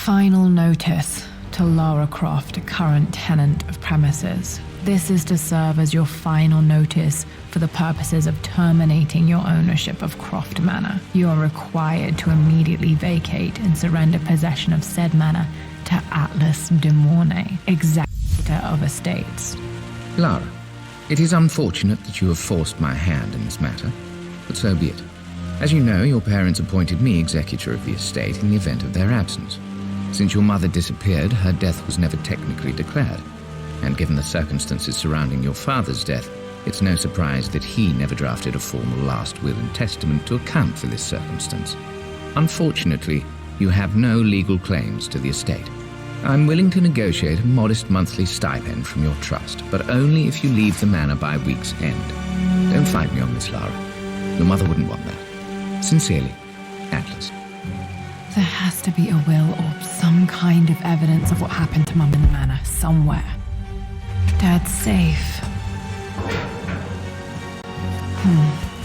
Final notice to Lara Croft, current tenant of premises. This is to serve as your final notice for the purposes of terminating your ownership of Croft Manor. You are required to immediately vacate and surrender possession of said manor to Atlas de Mornay, executor of estates. Lara, it is unfortunate that you have forced my hand in this matter, but so be it. As you know, your parents appointed me executor of the estate in the event of their absence. Since your mother disappeared, her death was never technically declared. And given the circumstances surrounding your father's death, it's no surprise that he never drafted a formal last will and testament to account for this circumstance. Unfortunately, you have no legal claims to the estate. I'm willing to negotiate a modest monthly stipend from your trust, but only if you leave the manor by week's end. Don't fight me on this, Lara. Your mother wouldn't want that. Sincerely, Atlas. There has to be a will or some kind of evidence of what happened to Mum in the manor somewhere. Dad's safe.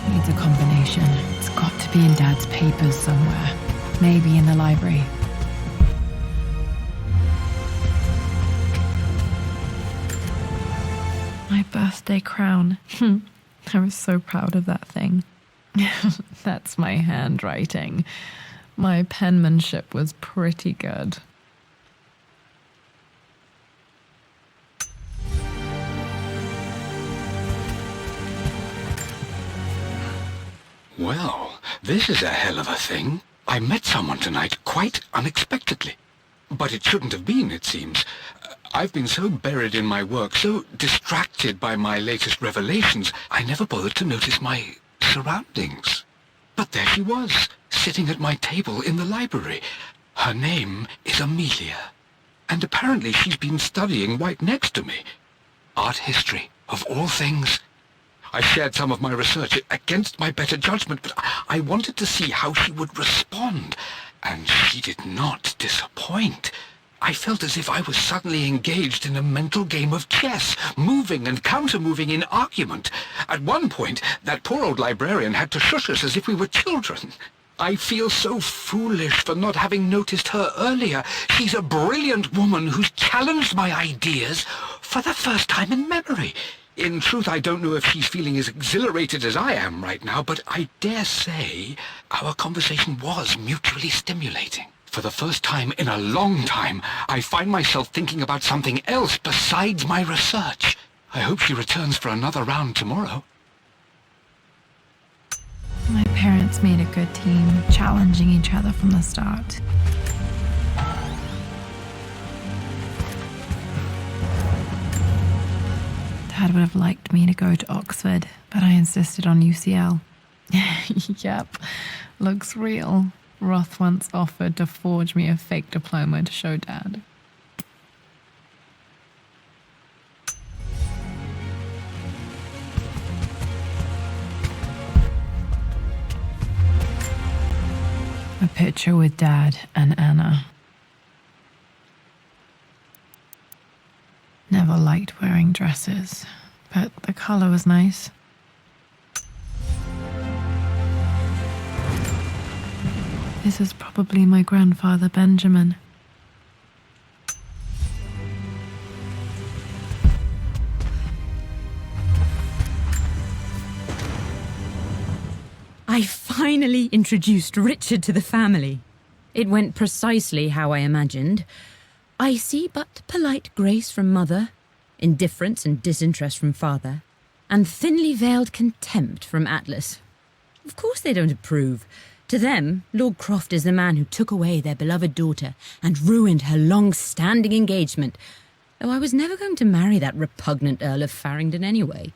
Needs a combination. It's got to be in Dad's papers somewhere. Maybe in the library. My birthday crown. I was so proud of that thing. That's my handwriting. My penmanship was pretty good. Well, this is a hell of a thing. I met someone tonight quite unexpectedly. But it shouldn't have been, it seems. I've been so buried in my work, so distracted by my latest revelations, I never bothered to notice my surroundings. But there she was, sitting at my table in the library. Her name is Amelia, and apparently she's been studying right next to me. Art history, of all things. I shared some of my research against my better judgment, but I wanted to see how she would respond, and she did not disappoint. I felt as if I was suddenly engaged in a mental game of chess, moving and counter-moving in argument. At one point, that poor old librarian had to shush us as if we were children. I feel so foolish for not having noticed her earlier. She's a brilliant woman who's challenged my ideas for the first time in memory. In truth, I don't know if she's feeling as exhilarated as I am right now, but I dare say our conversation was mutually stimulating. For the first time in a long time, I find myself thinking about something else besides my research. I hope she returns for another round tomorrow. My parents made a good team, challenging each other from the start. Dad would have liked me to go to Oxford, but I insisted on UCL. Yep, looks real. Roth once offered to forge me a fake diploma to show Dad. A picture with Dad and Anna. Never liked wearing dresses, but the color was nice. This is probably my grandfather Benjamin. I finally introduced Richard to the family. It went precisely how I imagined. I see but polite grace from mother, indifference and disinterest from father, and thinly veiled contempt from Atlas. Of course they don't approve. To them, Lord Croft is the man who took away their beloved daughter and ruined her long-standing engagement, though I was never going to marry that repugnant Earl of Farringdon anyway.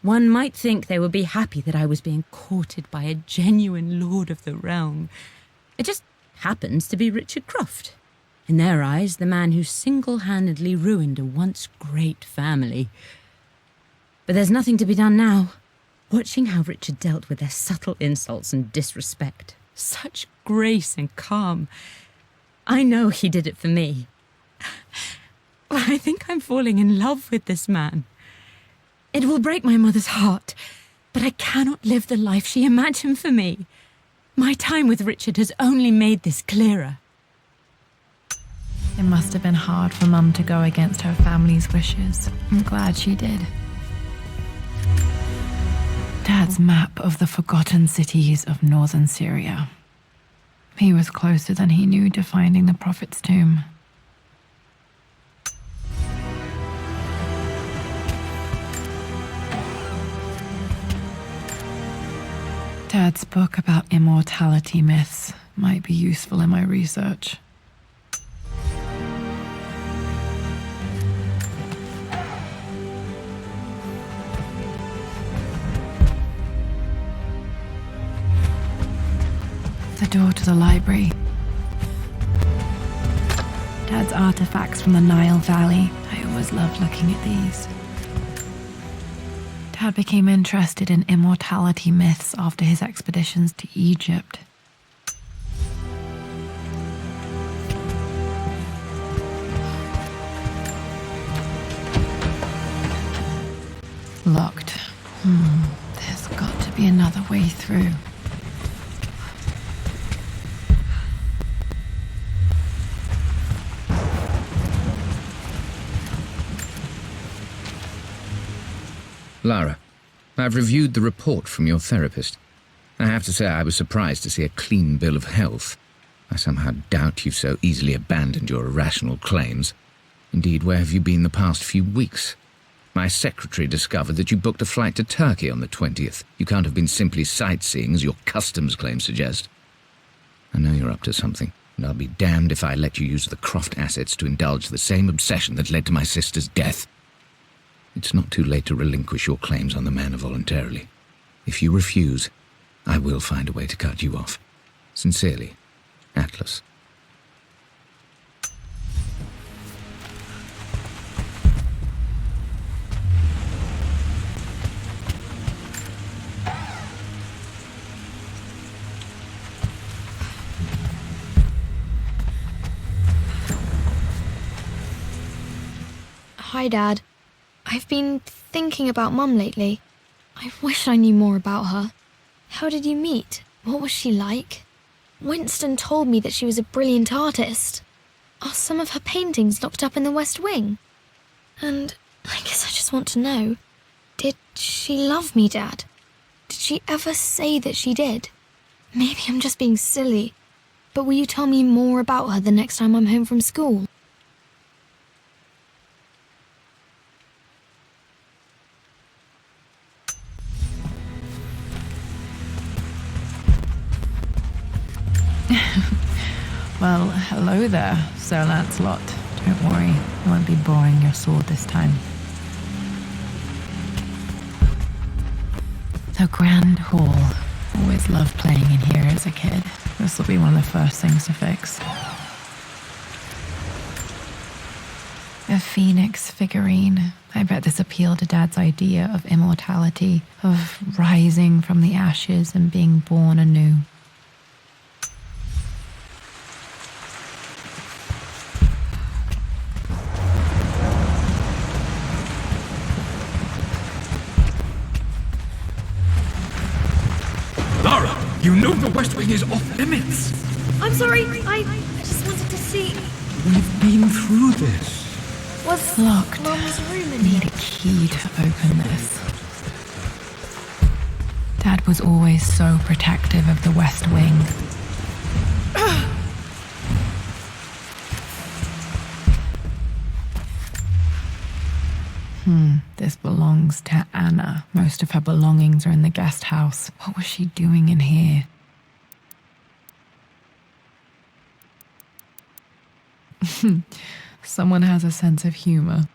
One might think they would be happy that I was being courted by a genuine lord of the realm. It just happens to be Richard Croft. In their eyes, the man who single-handedly ruined a once great family. But there's nothing to be done now. Watching how Richard dealt with their subtle insults and disrespect. Such grace and calm. I know he did it for me. I think I'm falling in love with this man. It will break my mother's heart, but I cannot live the life she imagined for me. My time with Richard has only made this clearer. It must have been hard for Mum to go against her family's wishes. I'm glad she did. Dad's map of the forgotten cities of northern Syria. He was closer than he knew to finding the Prophet's tomb. Dad's book about immortality myths might be useful in my research. The door to the library. Dad's artifacts from the Nile Valley. I always loved looking at these. Dad became interested in immortality myths after his expeditions to Egypt. Locked. There's got to be another way through. Lara, I've reviewed the report from your therapist. I have to say I was surprised to see a clean bill of health. I somehow doubt you've so easily abandoned your irrational claims. Indeed, where have you been the past few weeks? My secretary discovered that you booked a flight to Turkey on the 20th. You can't have been simply sightseeing, as your customs claims suggest. I know you're up to something, and I'll be damned if I let you use the Croft assets to indulge the same obsession that led to my sister's death. It's not too late to relinquish your claims on the manor voluntarily. If you refuse, I will find a way to cut you off. Sincerely, Atlas. Hi, Dad. I've been thinking about Mum lately. I wish I knew more about her. How did you meet? What was she like? Winston told me that she was a brilliant artist. Are some of her paintings locked up in the West Wing? And I guess I just want to know, did she love me, Dad? Did she ever say that she did? Maybe I'm just being silly, but will you tell me more about her the next time I'm home from school? Well, hello there, Sir Lancelot. Don't worry, I won't be boring your sword this time. The Grand Hall. Always loved playing in here as a kid. This will be one of the first things to fix. A phoenix figurine. I bet this appealed to Dad's idea of immortality, of rising from the ashes and being born anew. Lara, you know the West Wing is off limits. I'm sorry, I just wanted to see. We've been through this. Was Locked. Mum's room in Need here? a key to open this. Dad was always so protective of the West Wing. This belongs to Anna. Most of her belongings are in the guest house. What was she doing in here? Someone has a sense of humor.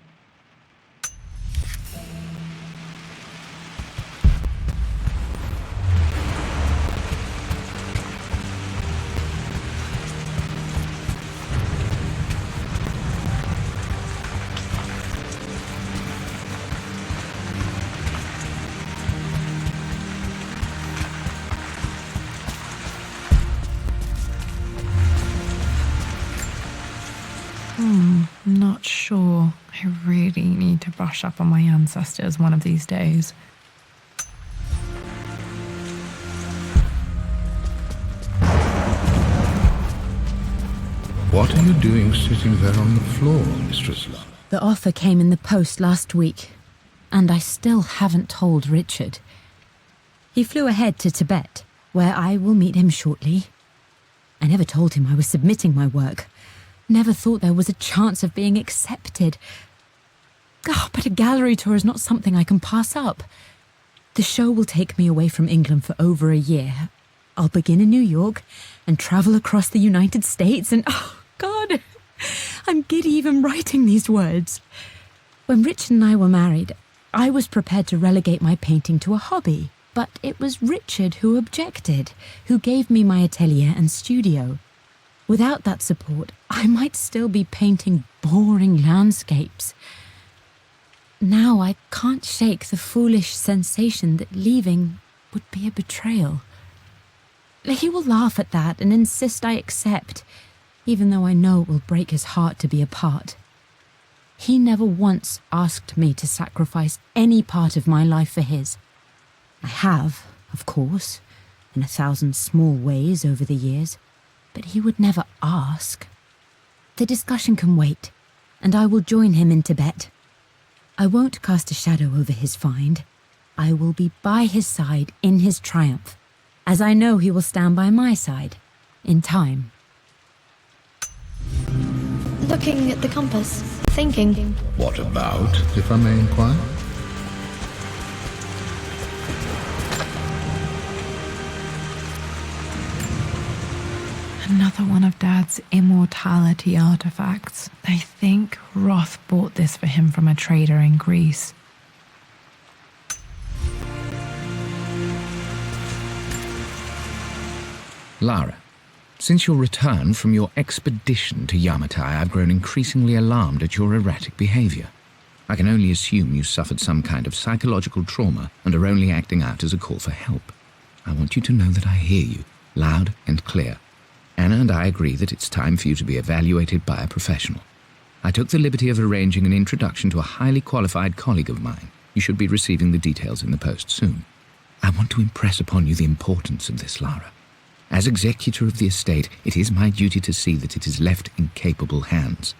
Not sure. I really need to brush up on my ancestors one of these days. What are you doing sitting there on the floor, Mistress Lara? The offer came in the post last week, and I still haven't told Richard. He flew ahead to Tibet, where I will meet him shortly. I never told him I was submitting my work. Never thought there was a chance of being accepted. Oh, but a gallery tour is not something I can pass up. The show will take me away from England for over a year. I'll begin in New York and travel across the United States and, oh, God, I'm giddy even writing these words. When Richard and I were married, I was prepared to relegate my painting to a hobby, but it was Richard who objected, who gave me my atelier and studio. Without that support, I might still be painting boring landscapes. Now I can't shake the foolish sensation that leaving would be a betrayal. He will laugh at that and insist I accept, even though I know it will break his heart to be apart. He never once asked me to sacrifice any part of my life for his. I have, of course, in 1,000 small ways over the years, but he would never ask. The discussion can wait, and I will join him in Tibet. I won't cast a shadow over his find. I will be by his side in his triumph, as I know he will stand by my side, in time. Looking at the compass, thinking. What about, if I may inquire? Another one of Dad's immortality artifacts. I think Roth bought this for him from a trader in Greece. Lara, since your return from your expedition to Yamatai, I've grown increasingly alarmed at your erratic behavior. I can only assume you suffered some kind of psychological trauma and are only acting out as a call for help. I want you to know that I hear you, loud and clear. Anna and I agree that it's time for you to be evaluated by a professional. I took the liberty of arranging an introduction to a highly qualified colleague of mine. You should be receiving the details in the post soon. I want to impress upon you the importance of this, Lara. As executor of the estate, it is my duty to see that it is left in capable hands.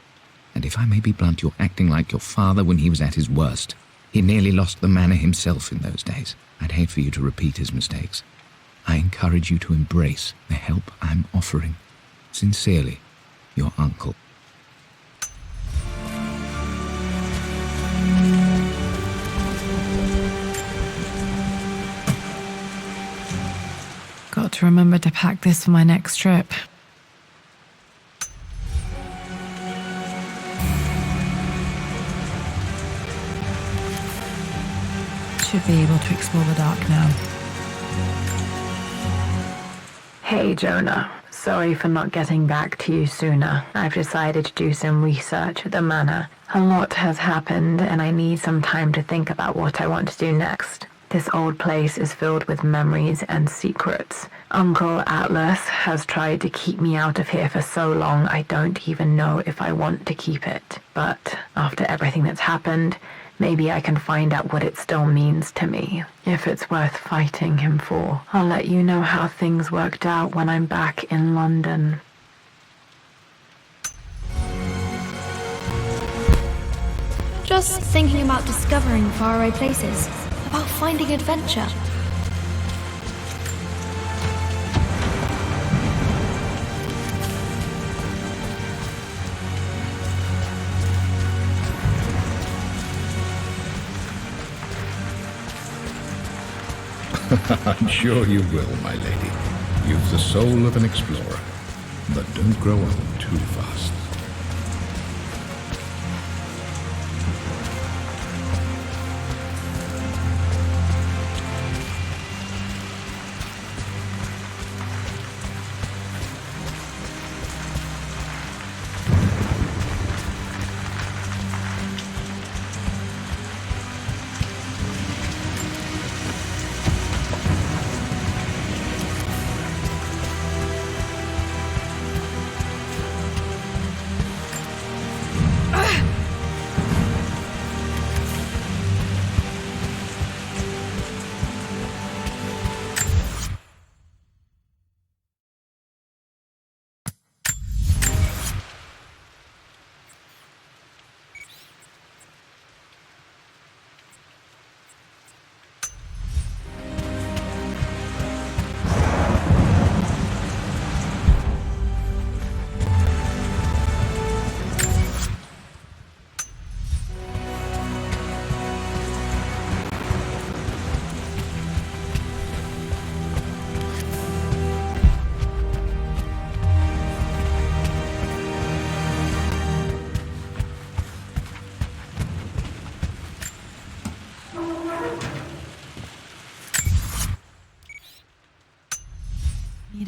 And if I may be blunt, you're acting like your father when he was at his worst. He nearly lost the manor himself in those days. I'd hate for you to repeat his mistakes. I encourage you to embrace the help I'm offering. Sincerely, your uncle. Got to remember to pack this for my next trip. Should be able to explore the dark now. Hey Jonah, sorry for not getting back to you sooner. I've decided to do some research at the manor. A lot has happened and I need some time to think about what I want to do next. This old place is filled with memories and secrets. Uncle Atlas has tried to keep me out of here for so long I don't even know if I want to keep it. But after everything that's happened, maybe I can find out what it still means to me. If it's worth fighting him for, I'll let you know how things worked out when I'm back in London. Just thinking about discovering faraway places, about finding adventure. I'm sure you will, my lady. You've the soul of an explorer. But don't grow up too fast.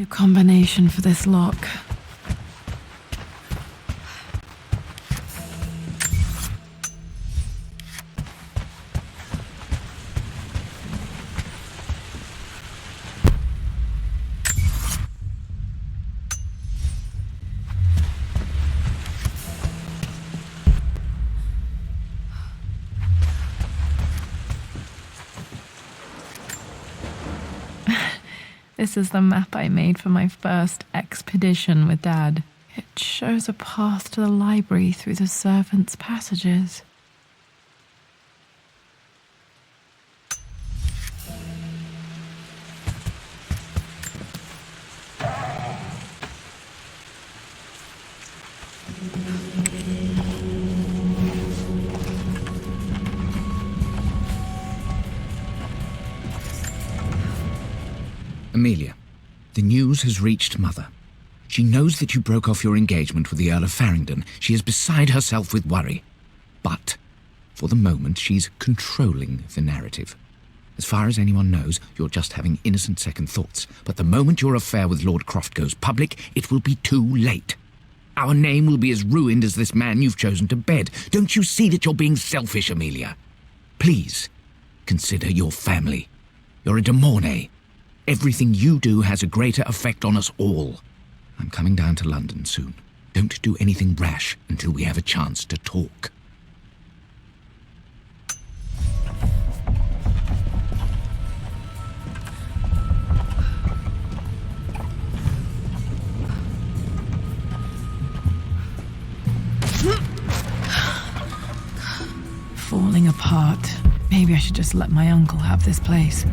new combination for this lock. This is the map I made for my first expedition with Dad. It shows a path to the library through the servants' passages. Amelia, the news has reached Mother. She knows that you broke off your engagement with the Earl of Farringdon. She is beside herself with worry. But, for the moment, she's controlling the narrative. As far as anyone knows, you're just having innocent second thoughts. But the moment your affair with Lord Croft goes public, it will be too late. Our name will be as ruined as this man you've chosen to bed. Don't you see that you're being selfish, Amelia? Please, consider your family. You're a de Mornay. Everything you do has a greater effect on us all. I'm coming down to London soon. Don't do anything rash until we have a chance to talk. Falling apart. Maybe I should just let my uncle have this place.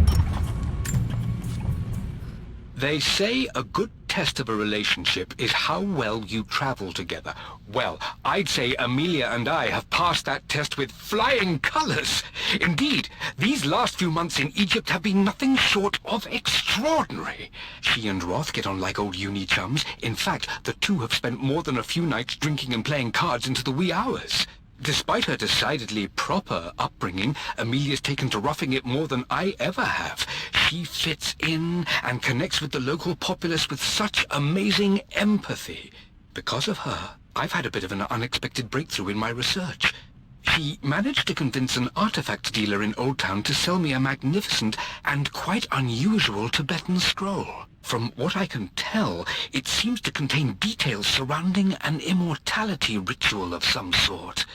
They say a good test of a relationship is how well you travel together. Well, I'd say Amelia and I have passed that test with flying colors. Indeed, these last few months in Egypt have been nothing short of extraordinary. She and Roth get on like old uni chums. In fact, the two have spent more than a few nights drinking and playing cards into the wee hours. Despite her decidedly proper upbringing, Amelia's taken to roughing it more than I ever have. She fits in and connects with the local populace with such amazing empathy. Because of her, I've had a bit of an unexpected breakthrough in my research. She managed to convince an artifact dealer in Old Town to sell me a magnificent and quite unusual Tibetan scroll. From what I can tell, it seems to contain details surrounding an immortality ritual of some sort.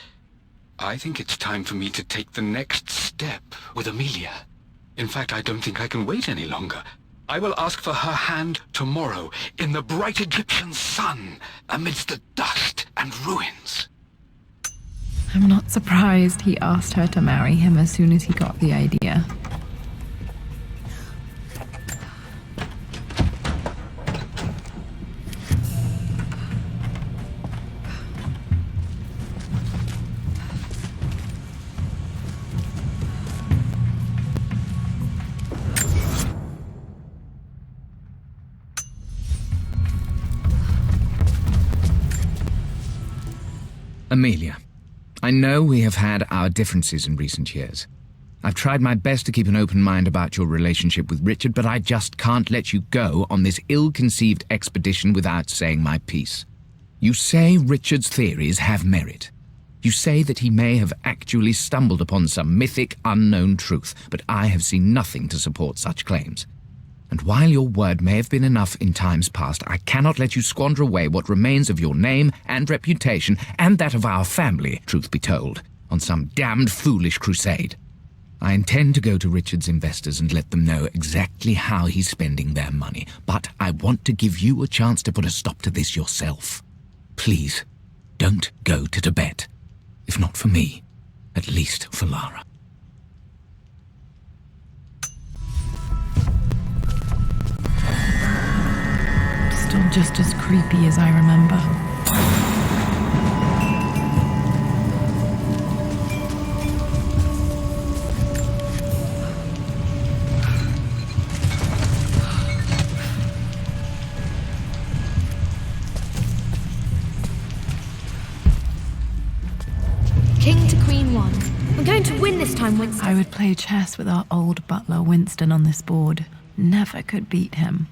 I think it's time for me to take the next step with Amelia. In fact, I don't think I can wait any longer. I will ask for her hand tomorrow in the bright Egyptian sun amidst the dust and ruins. I'm not surprised he asked her to marry him as soon as he got the idea. Amelia, I know we have had our differences in recent years. I've tried my best to keep an open mind about your relationship with Richard, but I just can't let you go on this ill-conceived expedition without saying my piece. You say Richard's theories have merit. You say that he may have actually stumbled upon some mythic, unknown truth, but I have seen nothing to support such claims. And while your word may have been enough in times past, I cannot let you squander away what remains of your name and reputation, and that of our family, truth be told, on some damned foolish crusade. I intend to go to Richard's investors and let them know exactly how he's spending their money, but I want to give you a chance to put a stop to this yourself. Please, don't go to Tibet. If not for me, at least for Lara. Still just as creepy as I remember. King to Queen 1. We're going to win this time, Winston. I would play chess with our old butler Winston on this board. Never could beat him.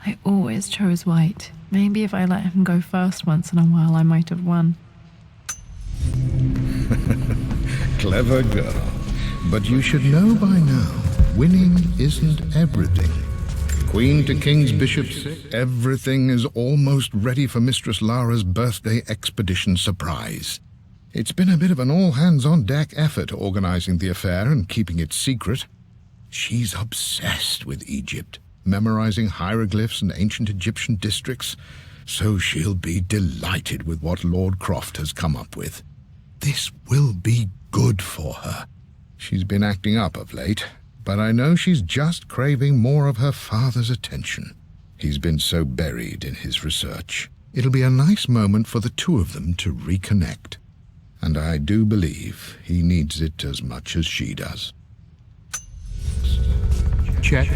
I always chose white. Maybe if I let him go first once in a while, I might have won. Clever girl. But you should know by now, winning isn't everything. Queen to King's Bishop 6. Everything is almost ready for Mistress Lara's birthday expedition surprise. It's been a bit of an all-hands-on-deck effort organizing the affair and keeping it secret. She's obsessed with Egypt, memorizing hieroglyphs and ancient Egyptian districts, so she'll be delighted with what Lord Croft has come up with. This will be good for her. She's been acting up of late, but I know she's just craving more of her father's attention. He's been so buried in his research. It'll be a nice moment for the two of them to reconnect. And I do believe he needs it as much as she does. Check.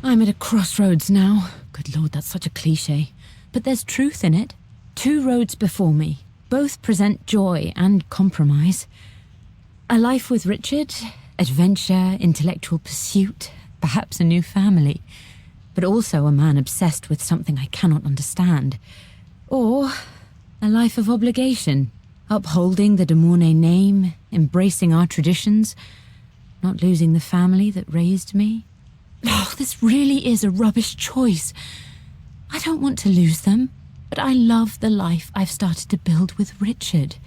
I'm at a crossroads now. Good Lord, that's such a cliché. But there's truth in it. 2 roads before me. Both present joy and compromise. A life with Richard, adventure, intellectual pursuit, perhaps a new family. But also a man obsessed with something I cannot understand. Or a life of obligation, upholding the de Mornay name, embracing our traditions, not losing the family that raised me. Oh, this really is a rubbish choice. I don't want to lose them, but I love the life I've started to build with Richard.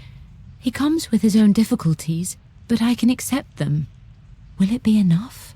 He comes with his own difficulties, but I can accept them. Will it be enough?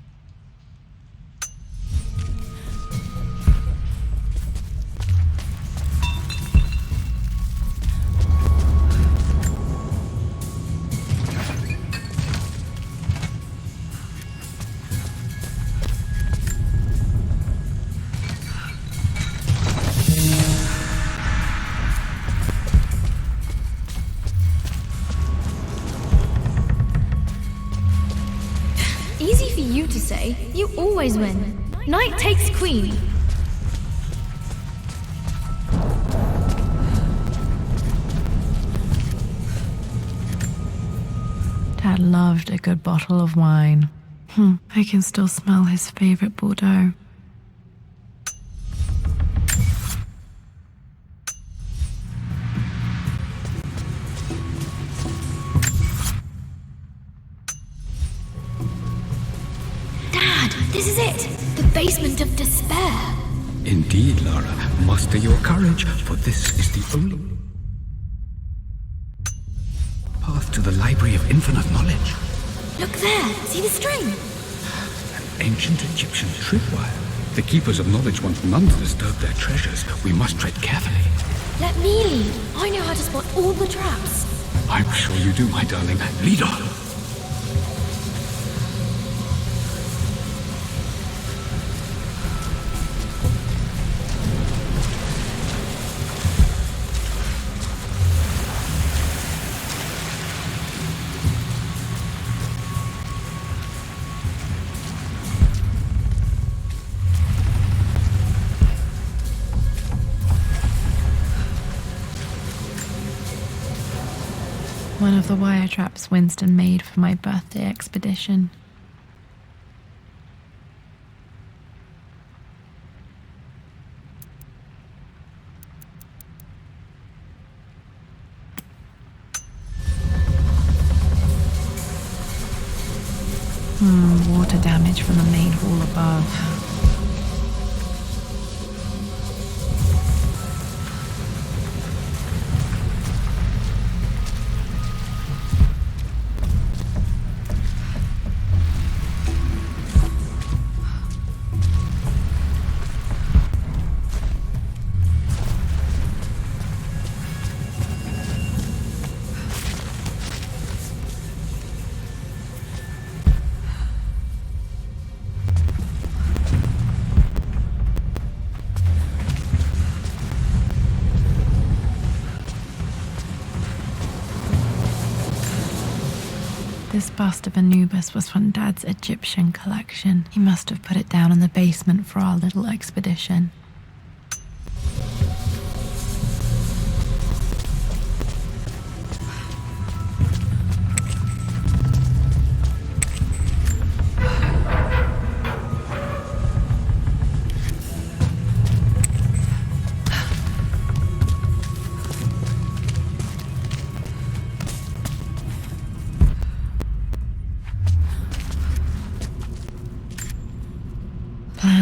Easy for you to say. You always win. Knight takes queen. Dad loved a good bottle of wine. I can still smell his favorite Bordeaux. Dad, this is it. The basement of despair. Indeed, Lara. Muster your courage, for this is the only path to the Library of Infinite Knowledge. Look there. See the string? An ancient Egyptian tripwire. The keepers of knowledge want none to disturb their treasures. We must tread carefully. Let me lead. I know how to spot all the traps. I'm sure you do, my darling. Lead on. One of the wire traps Winston made for my birthday expedition. Water damage from the main hall above. This bust of Anubis was from Dad's Egyptian collection. He must have put it down in the basement for our little expedition.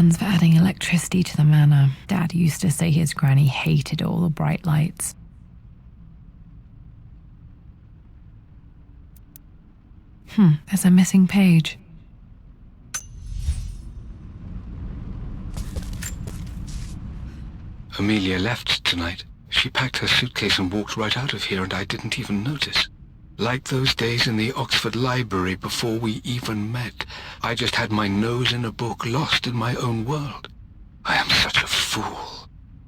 plans for adding electricity to the manor. Dad used to say his granny hated all the bright lights. There's a missing page. Amelia left tonight. She packed her suitcase and walked right out of here, and I didn't even notice. Like those days in the Oxford Library before we even met, I just had my nose in a book, lost in my own world. I am such a fool.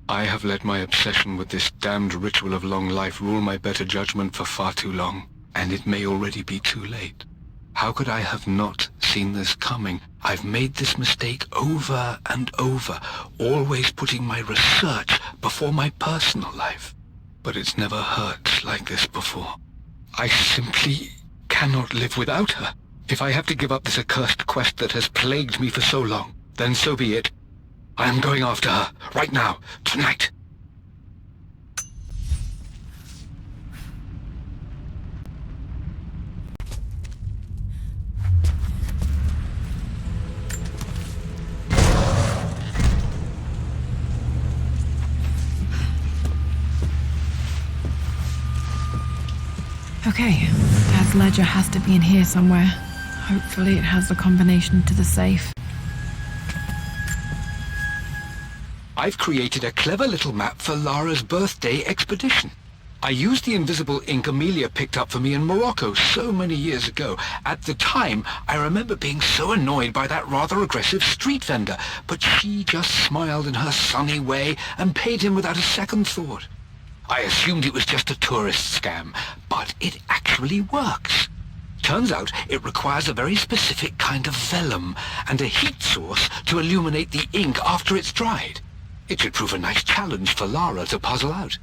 I have let my obsession with this damned ritual of long life rule my better judgment for far too long, and it may already be too late. How could I have not seen this coming? I've made this mistake over and over, always putting my research before my personal life. But it's never hurt like this before. I simply cannot live without her. If I have to give up this accursed quest that has plagued me for so long, then so be it. I am going after her, right now, tonight. Okay, Dad's ledger has to be in here somewhere. Hopefully it has the combination to the safe. I've created a clever little map for Lara's birthday expedition. I used the invisible ink Amelia picked up for me in Morocco so many years ago. At the time, I remember being so annoyed by that rather aggressive street vendor, but she just smiled in her sunny way and paid him without a second thought. I assumed it was just a tourist scam, but it actually works. Turns out it requires a very specific kind of vellum and a heat source to illuminate the ink after it's dried. It should prove a nice challenge for Lara to puzzle out.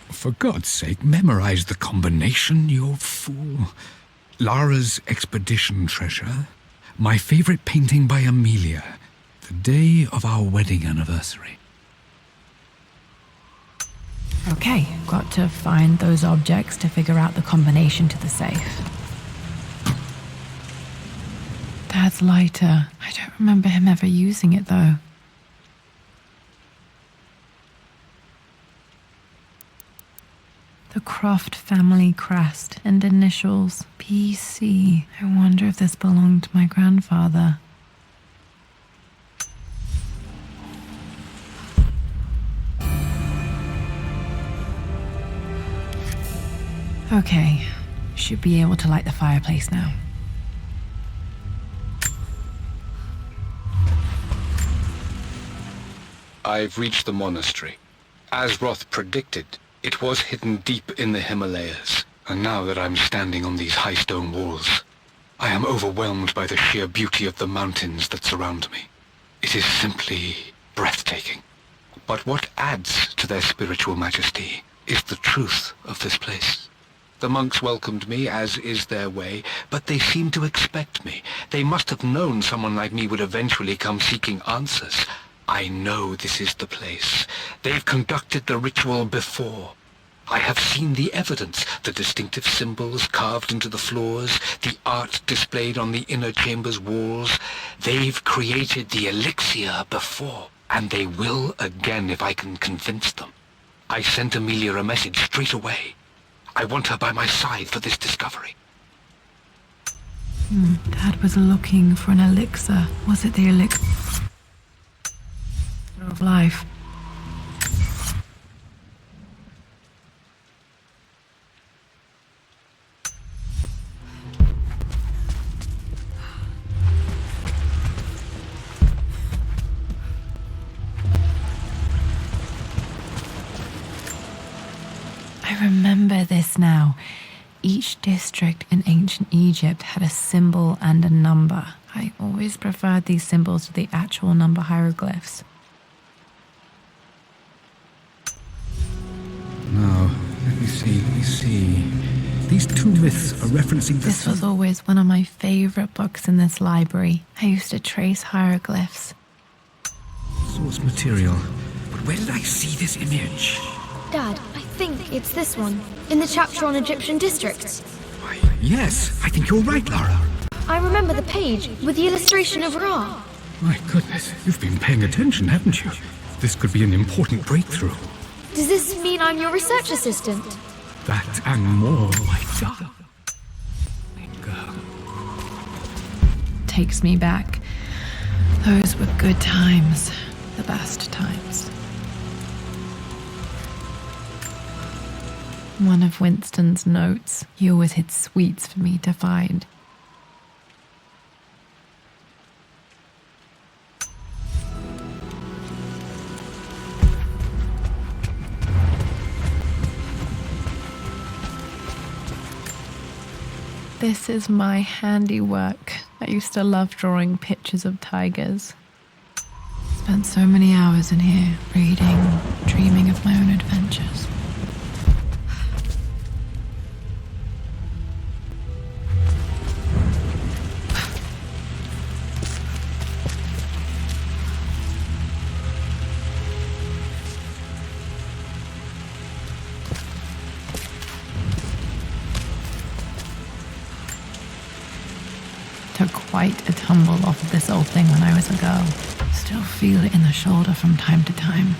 For God's sake, memorize the combination, you fool. Lara's expedition treasure, my favorite painting by Amelia, the day of our wedding anniversary. Okay, got to find those objects to figure out the combination to the safe. Dad's lighter. I don't remember him ever using it, though. The Croft family crest and initials PC. I wonder if this belonged to my grandfather. Okay, should be able to light the fireplace now. I've reached the monastery. As Roth predicted, it was hidden deep in the Himalayas, and now that I'm standing on these high stone walls, I am overwhelmed by the sheer beauty of the mountains that surround me. It is simply breathtaking. But what adds to their spiritual majesty is the truth of this place. The monks welcomed me, as is their way, but they seemed to expect me. They must have known someone like me would eventually come seeking answers. I know this is the place. They've conducted the ritual before. I have seen the evidence, the distinctive symbols carved into the floors, the art displayed on the inner chamber's walls. They've created the elixir before, and they will again if I can convince them. I sent Amelia a message straight away. I want her by my side for this discovery. Dad was looking for an elixir. Was it the elixir of life? I remember this now. Each district in ancient Egypt had a symbol and a number. I always preferred these symbols to the actual number hieroglyphs. Now, let me see. These two myths are referencing This was always one of my favorite books in this library. I used to trace hieroglyphs. source material. But where did I see this image? Dad, I think it's this one, in the chapter on Egyptian districts. Why, yes, I think you're right, Lara. I remember the page with the illustration of Ra. My goodness, you've been paying attention, haven't you? This could be an important breakthrough. Does this mean I'm your research assistant? That and more, my darling girl. Takes me back. Those were good times. The best times. One of Winston's notes. He always hid sweets for me to find. This is my handiwork. I used to love drawing pictures of tigers. Spent so many hours in here, reading, dreaming of my own adventures. Took quite a tumble off of this old thing when I was a girl. Still feel it in the shoulder from time to time.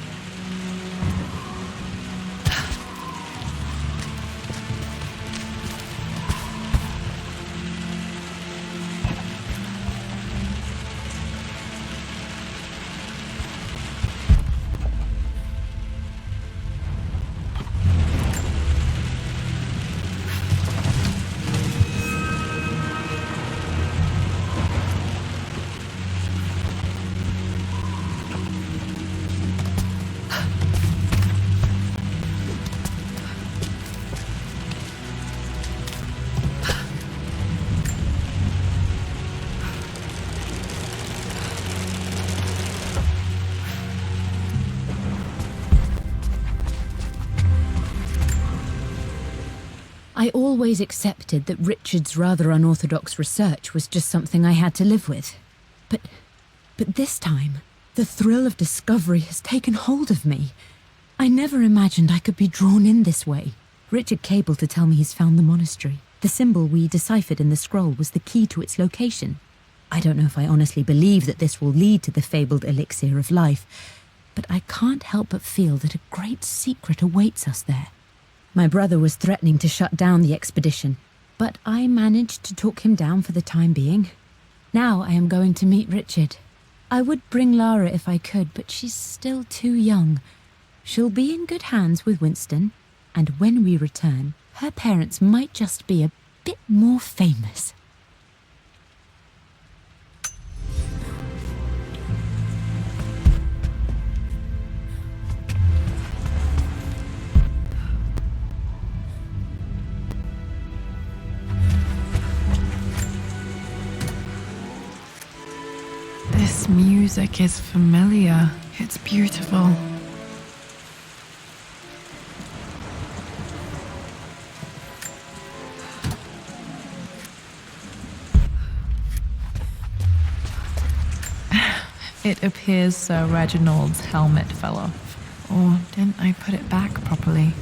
I always accepted that Richard's rather unorthodox research was just something I had to live with. But this time, the thrill of discovery has taken hold of me. I never imagined I could be drawn in this way. Richard cabled to tell me he's found the monastery. The symbol we deciphered in the scroll was the key to its location. I don't know if I honestly believe that this will lead to the fabled elixir of life, but I can't help but feel that a great secret awaits us there. My brother was threatening to shut down the expedition, but I managed to talk him down for the time being. Now I am going to meet Richard. I would bring Lara if I could, but she's still too young. She'll be in good hands with Winston, and when we return, her parents might just be a bit more famous. This music is familiar. It's beautiful. It appears Sir Reginald's helmet fell off. Or didn't I put it back properly?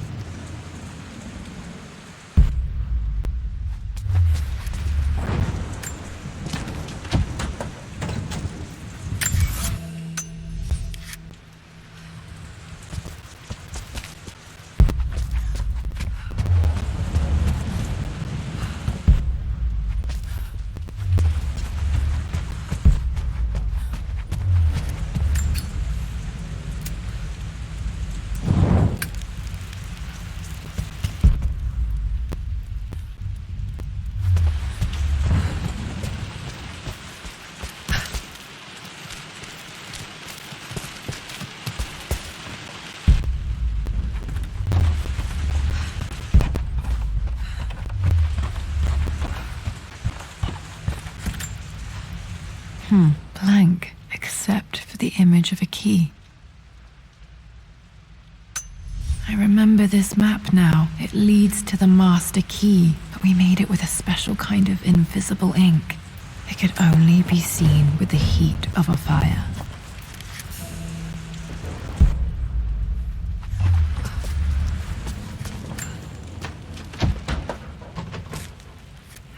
Blank, except for the image of a key. I remember this map now. It leads to the master key, but we made it with a special kind of invisible ink. It could only be seen with the heat of a fire.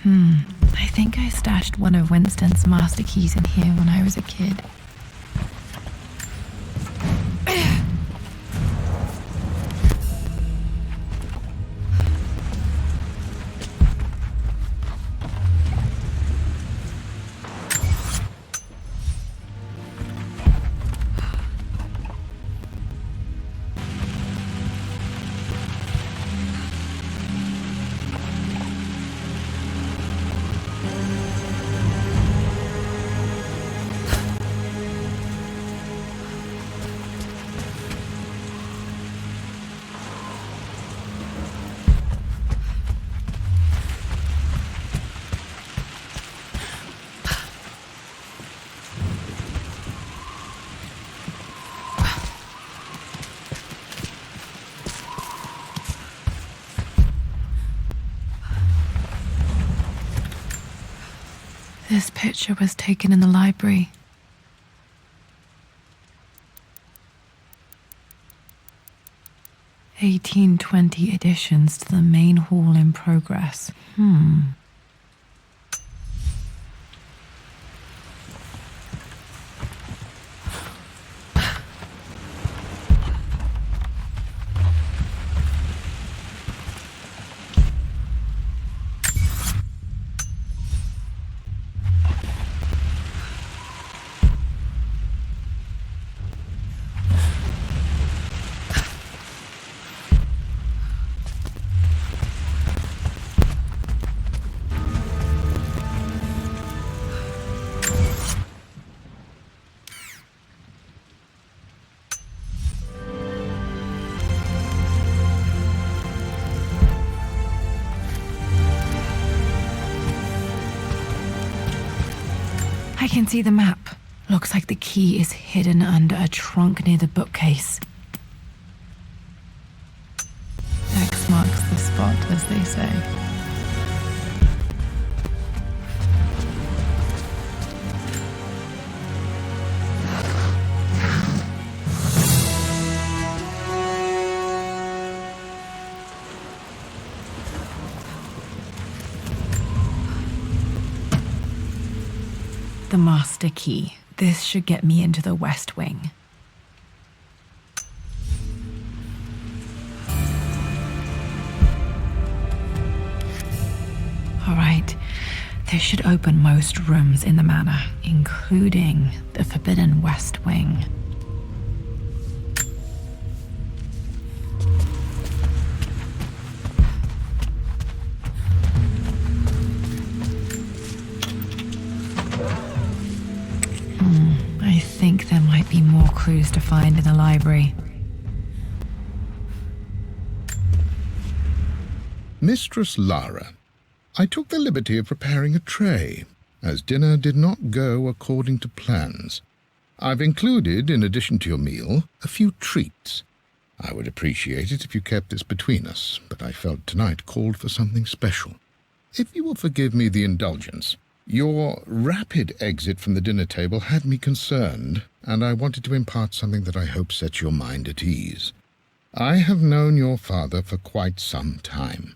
I think I stashed one of Winston's master keys in here when I was a kid. This picture was taken in the library. "1820 additions to the main hall in progress." I can see the map. Looks like the key is hidden under a trunk near the bookcase. X marks the spot, as they say. The master key. This should get me into the West Wing. All right, this should open most rooms in the manor, including the Forbidden West Wing. I think there might be more clues to find in the library. Mistress Lara, I took the liberty of preparing a tray, as dinner did not go according to plans. I've included, in addition to your meal, a few treats. I would appreciate it if you kept this between us, but I felt tonight called for something special. If you will forgive me the indulgence, your rapid exit from the dinner table had me concerned, and I wanted to impart something that I hope sets your mind at ease. I have known your father for quite some time.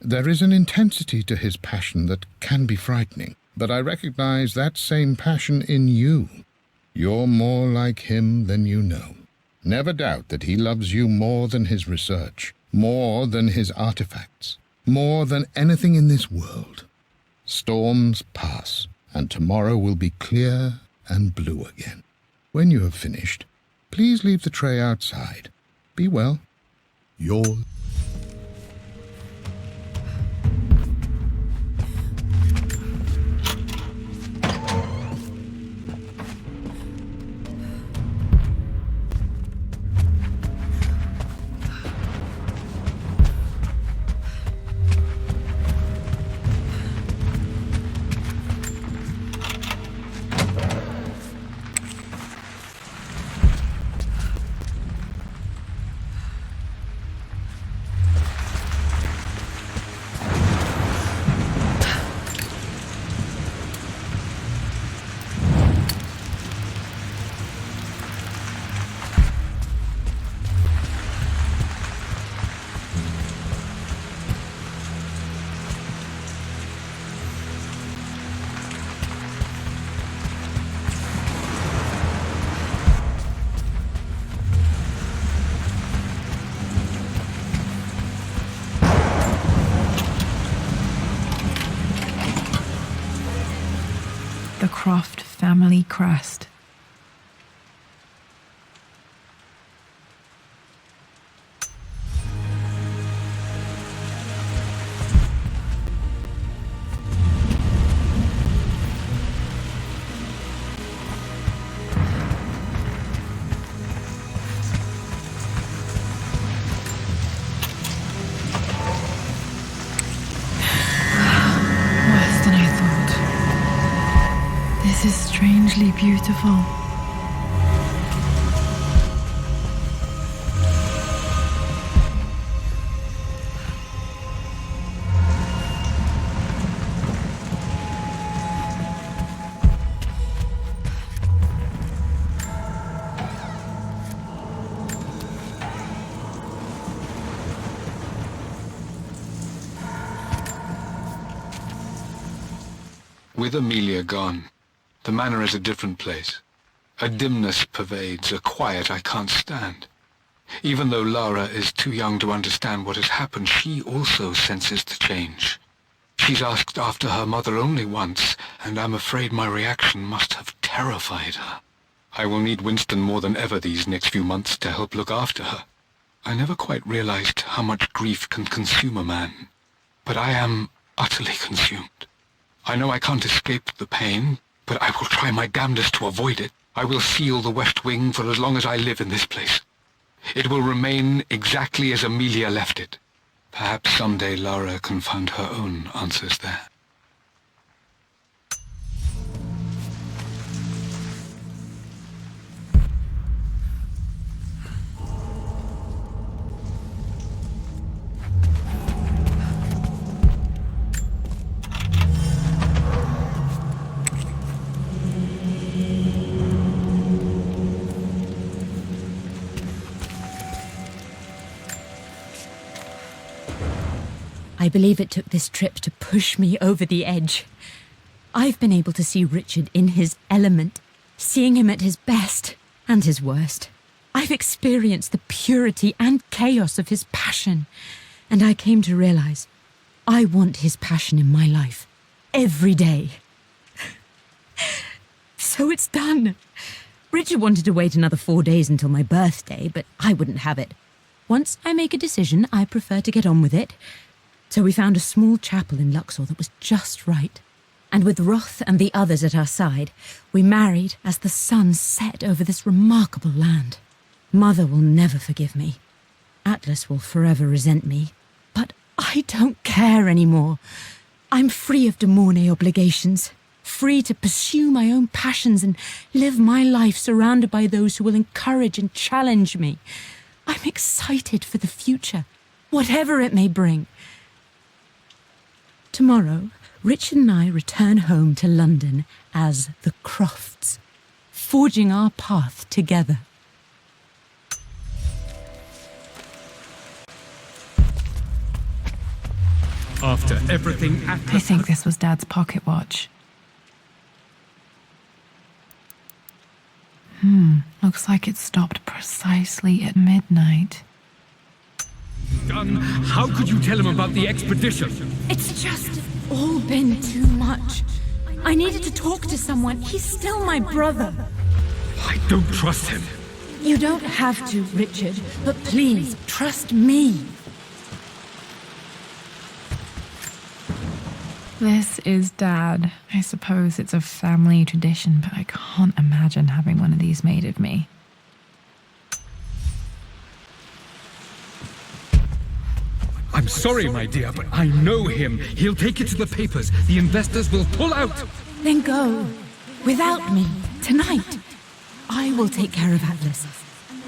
There is an intensity to his passion that can be frightening, but I recognize that same passion in you. You're more like him than you know. Never doubt that he loves you more than his research, more than his artifacts, more than anything in this world. Storms pass, and tomorrow will be clear and blue again. When you have finished, please leave the tray outside. Be well. Yours. Croft family crest. Worse than I thought. This is strangely beautiful. With Amelia gone, the manor is a different place. A dimness pervades, a quiet I can't stand. Even though Lara is too young to understand what has happened, she also senses the change. She's asked after her mother only once, and I'm afraid my reaction must have terrified her. I will need Winston more than ever these next few months to help look after her. I never quite realized how much grief can consume a man, but I am utterly consumed. I know I can't escape the pain, but I will try my damnedest to avoid it. I will seal the West Wing for as long as I live in this place. It will remain exactly as Amelia left it. Perhaps someday Lara can find her own answers there. I believe it took this trip to push me over the edge. I've been able to see Richard in his element, seeing him at his best and his worst. I've experienced the purity and chaos of his passion, and I came to realize I want his passion in my life every day. So it's done. Richard wanted to wait another 4 days until my birthday, but I wouldn't have it. Once I make a decision, I prefer to get on with it. So we found a small chapel in Luxor that was just right. And with Roth and the others at our side, we married as the sun set over this remarkable land. Mother will never forgive me. Atlas will forever resent me. But I don't care anymore. I'm free of de Mornay obligations, free to pursue my own passions and live my life surrounded by those who will encourage and challenge me. I'm excited for the future, whatever it may bring. Tomorrow, Richard and I return home to London as the Crofts, forging our path together. After everything I think this was Dad's pocket watch. Looks like it stopped precisely at midnight. done, how could you tell him about the expedition? It's just all been too much. I needed to talk to someone. He's still my brother. I don't trust him. You don't have to, Richard, but please, trust me. This is Dad. I suppose it's a family tradition, but I can't imagine having one of these made of me. I'm sorry, my dear, but I know him. He'll take it to the papers. The investors will pull out. Then go. Without me. Tonight. I will take care of Atlas.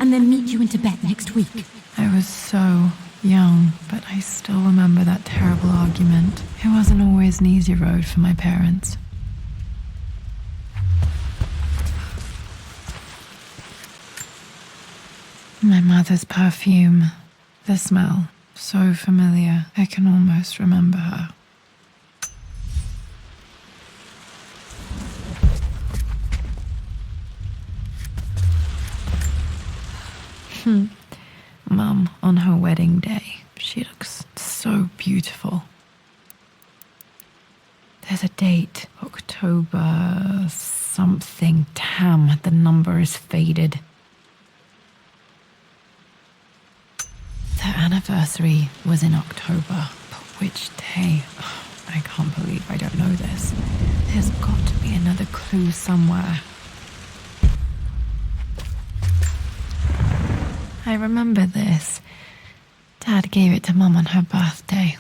And then meet you in Tibet next week. I was so young, but I still remember that terrible argument. It wasn't always an easy road for my parents. My mother's perfume. The smell. So familiar, I can almost remember her. Mum, on her wedding day, she looks so beautiful. There's a date, October was in October. But which day? I can't believe I don't know this. There's got to be another clue somewhere. I remember this. Dad gave it to Mum on her birthday.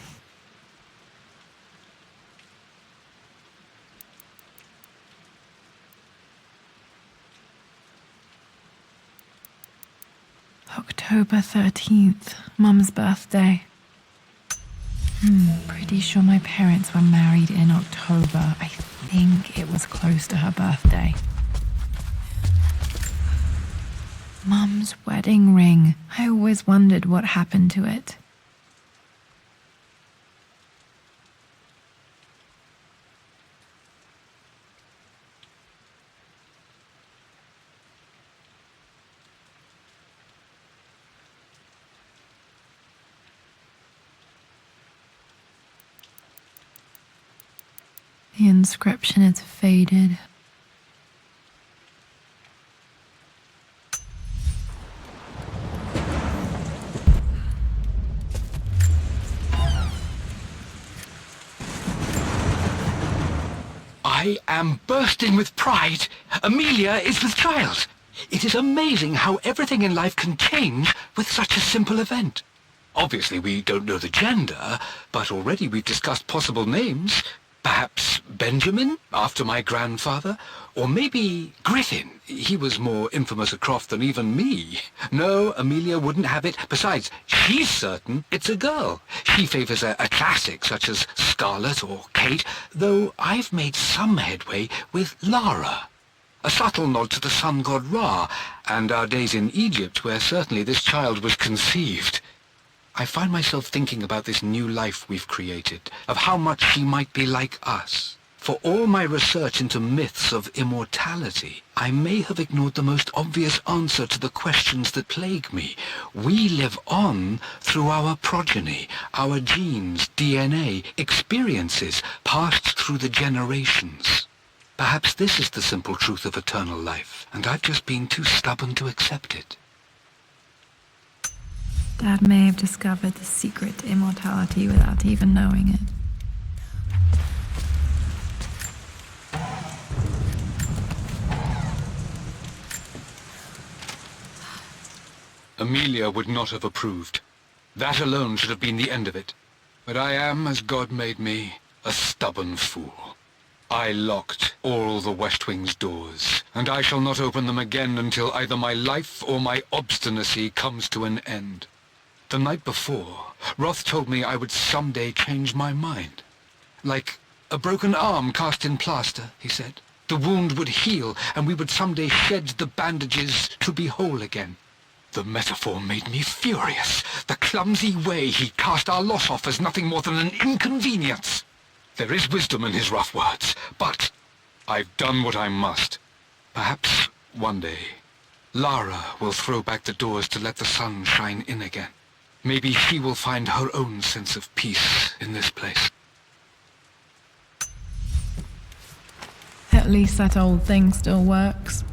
October 13th, Mum's birthday. Pretty sure my parents were married in October. I think it was close to her birthday. Mum's wedding ring. I always wondered what happened to it. The inscription is faded. I am bursting with pride. Amelia is with child. It is amazing how everything in life can change with such a simple event. Obviously, we don't know the gender, but already we've discussed possible names. Perhaps Benjamin, after my grandfather? Or maybe Griffin. He was more infamous at Croft than even me. No, Amelia wouldn't have it. Besides, she's certain it's a girl. She favours a classic such as Scarlet or Kate, though I've made some headway with Lara. A subtle nod to the sun god Ra, and our days in Egypt, where certainly this child was conceived. I find myself thinking about this new life we've created, of how much she might be like us. For all my research into myths of immortality, I may have ignored the most obvious answer to the questions that plague me. We live on through our progeny, our genes, DNA, experiences passed through the generations. Perhaps this is the simple truth of eternal life, and I've just been too stubborn to accept it. Dad may have discovered the secret to immortality without even knowing it. Amelia would not have approved. That alone should have been the end of it. But I am, as God made me, a stubborn fool. I locked all the West Wing's doors, and I shall not open them again until either my life or my obstinacy comes to an end. The night before, Roth told me I would someday change my mind. Like a broken arm cast in plaster, he said. The wound would heal, and we would someday shed the bandages to be whole again. The metaphor made me furious. The clumsy way he cast our loss off as nothing more than an inconvenience. There is wisdom in his rough words, but I've done what I must. Perhaps one day, Lara will throw back the doors to let the sun shine in again. Maybe she will find her own sense of peace in this place. At least that old thing still works.